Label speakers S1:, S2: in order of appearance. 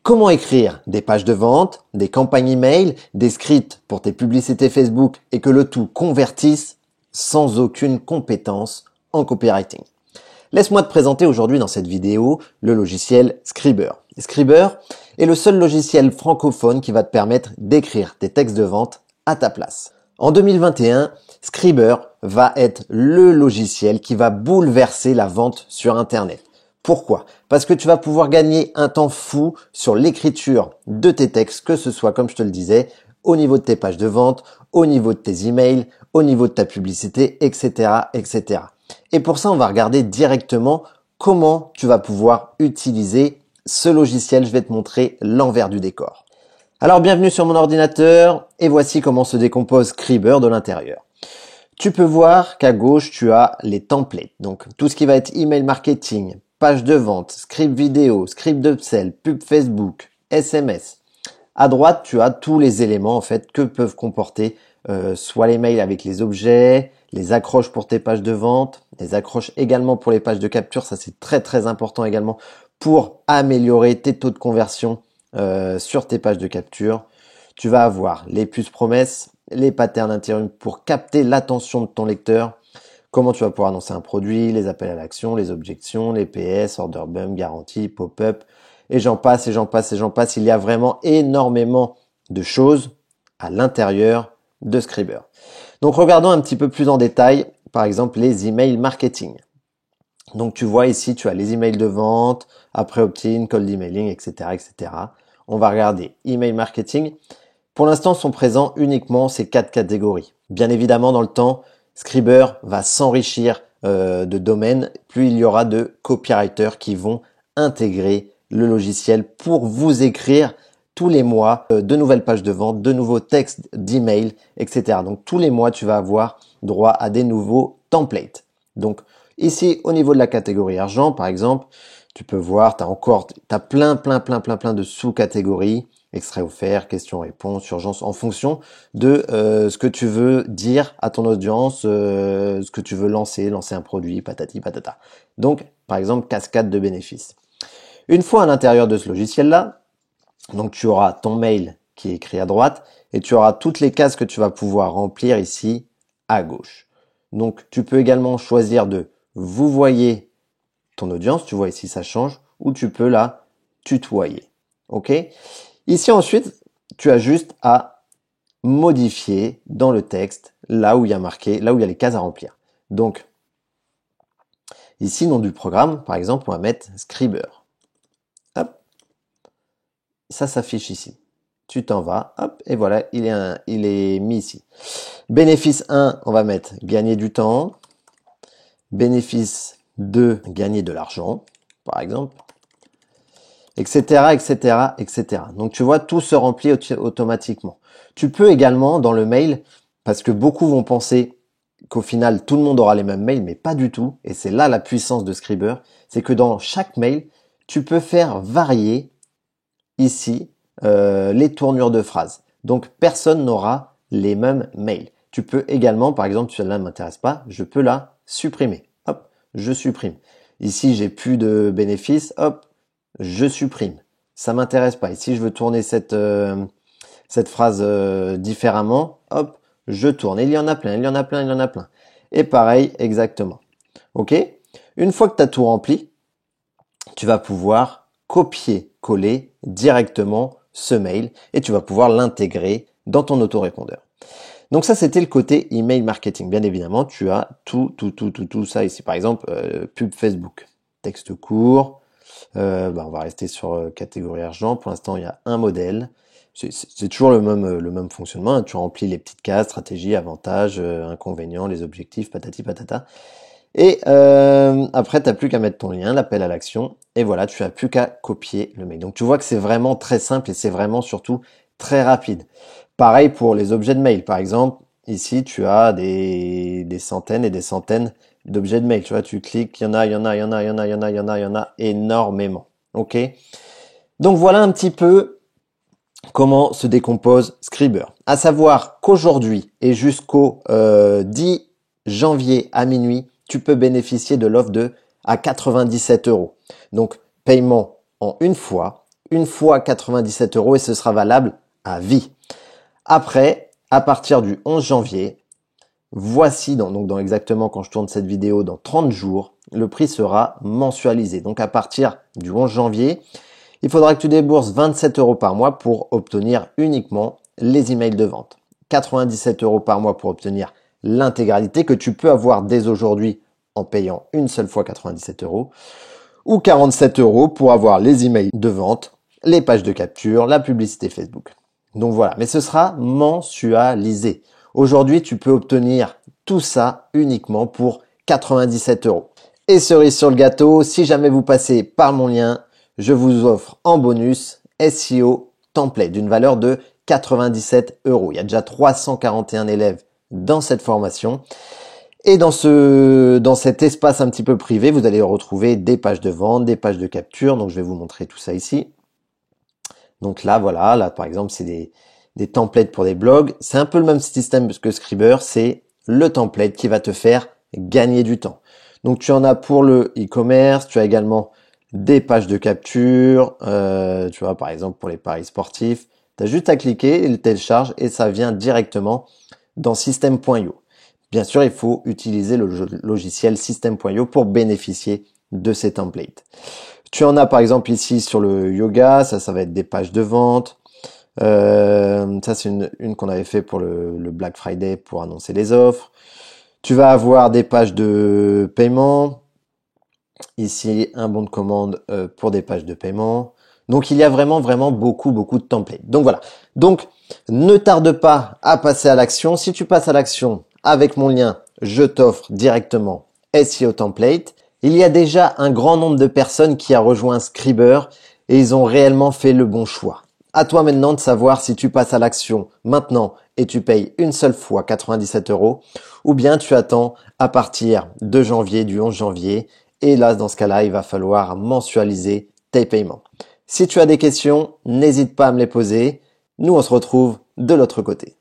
S1: Comment écrire des pages de vente, des campagnes email, des scripts pour tes publicités Facebook et que le tout convertisse sans aucune compétence en copywriting. Laisse-moi te présenter aujourd'hui dans cette vidéo le logiciel Scriber. Scriber est le seul logiciel francophone qui va te permettre d'écrire tes textes de vente à ta place. En 2021, Scriber va être le logiciel qui va bouleverser la vente sur Internet. Pourquoi ? Parce que tu vas pouvoir gagner un temps fou sur l'écriture de tes textes, que ce soit, comme je te le disais, au niveau de tes pages de vente, au niveau de tes emails, au niveau de ta publicité, etc., etc. Et pour ça, on va regarder directement comment tu vas pouvoir utiliser ce logiciel. Je vais te montrer l'envers du décor. Alors, bienvenue sur mon ordinateur et voici comment se décompose Scriber de l'intérieur. Tu peux voir qu'à gauche, tu as les templates. Donc, tout ce qui va être email marketing, page de vente, script vidéo, script d'upsell, pub Facebook, SMS. À droite, tu as tous les éléments en fait que peuvent comporter soit les mails avec les objets, les accroches pour tes pages de vente, les accroches également pour les pages de capture. Ça, c'est très très important également pour améliorer tes taux de conversion sur tes pages de capture. Tu vas avoir les puces promesses, les patterns d'interrupts pour capter l'attention de ton lecteur. Comment tu vas pouvoir annoncer un produit, les appels à l'action, les objections, les PS, order bump, garantie, pop-up, et j'en passe, et j'en passe, et j'en passe. Il y a vraiment énormément de choses à l'intérieur de Scriber. Donc regardons un petit peu plus en détail, par exemple les emails marketing. Donc tu vois ici, tu as les emails de vente, après opt-in, cold emailing, etc., etc. On va regarder email marketing. Pour l'instant, sont présents uniquement ces 4 catégories. Bien évidemment, dans le temps, Scriber va s'enrichir de domaines, plus il y aura de copywriters qui vont intégrer le logiciel pour vous écrire tous les mois de nouvelles pages de vente, de nouveaux textes d'email, etc. Donc tous les mois, tu vas avoir droit à des nouveaux templates. Donc ici, au niveau de la catégorie argent, par exemple, tu peux voir, tu as plein de sous-catégories. Extrait offert, question-réponse, urgence, en fonction de ce que tu veux dire à ton audience, ce que tu veux lancer un produit, patati patata. Donc, par exemple, cascade de bénéfices. Une fois à l'intérieur de ce logiciel-là, donc tu auras ton mail qui est écrit à droite et tu auras toutes les cases que tu vas pouvoir remplir ici à gauche. Donc, tu peux également choisir de vous voyez ton audience, tu vois ici ça change, ou tu peux la tutoyer. Ok ? Ici ensuite, tu as juste à modifier dans le texte là où il y a marqué, là où il y a les cases à remplir. Donc, ici, nom du programme, par exemple, on va mettre Scriber. Hop. Ça s'affiche ici. Tu t'en vas, hop, et voilà, il est mis ici. Bénéfice 1, on va mettre gagner du temps. Bénéfice 2, gagner de l'argent, par exemple. Etc., etc., etc. Donc, tu vois, tout se remplit automatiquement. Tu peux également, dans le mail, parce que beaucoup vont penser qu'au final, tout le monde aura les mêmes mails, mais pas du tout. Et c'est là la puissance de Scriber. C'est que dans chaque mail, tu peux faire varier ici les tournures de phrases. Donc, personne n'aura les mêmes mails. Tu peux également, par exemple, celle-là ne m'intéresse pas, je peux la supprimer. Hop, je supprime. Ici, j'ai plus de bénéfices. Hop, je supprime. Ça m'intéresse pas. Ici, je veux tourner cette phrase différemment. Hop, je tourne. Il y en a plein, il y en a plein, il y en a plein. Et pareil, exactement. Ok ? Une fois que tu as tout rempli, tu vas pouvoir copier-coller directement ce mail et tu vas pouvoir l'intégrer dans ton autorépondeur. Donc ça, c'était le côté email marketing. Bien évidemment, tu as tout ça ici. Par exemple, pub Facebook, texte court. On va rester sur catégorie argent. Pour l'instant, il y a un modèle. C'est toujours le même fonctionnement. Hein. Tu remplis les petites cases, stratégie, avantages, inconvénients, les objectifs, patati patata. Et après, tu n'as plus qu'à mettre ton lien, l'appel à l'action. Et voilà, tu n'as plus qu'à copier le mail. Donc, tu vois que c'est vraiment très simple et c'est vraiment surtout très rapide. Pareil pour les objets de mail. Par exemple, ici, tu as des centaines et des centaines d'objets de mail. Tu vois, tu cliques, il y en a énormément. Ok ? Donc, voilà un petit peu comment se décompose Scriber. À savoir qu'aujourd'hui et jusqu'au 10 janvier à minuit, tu peux bénéficier de l'offre à 97 €. Donc, paiement en une fois une fois 97 € et ce sera valable à vie. Après, à partir du 11 janvier, voici dans exactement quand je tourne cette vidéo, dans 30 jours, le prix sera mensualisé. Donc à partir du 11 janvier, il faudra que tu débourses 27 € par mois pour obtenir uniquement les emails de vente. 97 € par mois pour obtenir l'intégralité que tu peux avoir dès aujourd'hui en payant une seule fois 97 € ou 47 € pour avoir les emails de vente, les pages de capture, la publicité Facebook. Donc voilà, mais ce sera mensualisé. Aujourd'hui, tu peux obtenir tout ça uniquement pour 97 €. Et cerise sur le gâteau, si jamais vous passez par mon lien, je vous offre en bonus SEO Template d'une valeur de 97 €. Il y a déjà 341 élèves dans cette formation. Et dans cet espace un petit peu privé, vous allez retrouver des pages de vente, des pages de capture. Donc, je vais vous montrer tout ça ici. Donc là, voilà, là, par exemple, c'est des templates pour des blogs. C'est un peu le même système que Scriber. C'est le template qui va te faire gagner du temps. Donc, tu en as pour le e-commerce. Tu as également des pages de capture. Tu vois, par exemple, pour les paris sportifs. Tu as juste à cliquer, il télécharge et ça vient directement dans System.io. Bien sûr, il faut utiliser le logiciel System.io pour bénéficier de ces templates. Tu en as par exemple ici sur le yoga, ça va être des pages de vente. Ça c'est une qu'on avait fait pour le Black Friday pour annoncer les offres. Tu vas avoir des pages de paiement. Ici, un bon de commande pour des pages de paiement. Donc, il y a vraiment beaucoup de templates. Donc, voilà. Donc, ne tarde pas à passer à l'action. Si tu passes à l'action avec mon lien, je t'offre directement SEO Template. Il y a déjà un grand nombre de personnes qui a rejoint Scriber et ils ont réellement fait le bon choix. À toi maintenant de savoir si tu passes à l'action maintenant et tu payes une seule fois 97 € ou bien tu attends à partir de janvier, du 11 janvier. Et là, dans ce cas-là, il va falloir mensualiser tes paiements. Si tu as des questions, n'hésite pas à me les poser. Nous, on se retrouve de l'autre côté.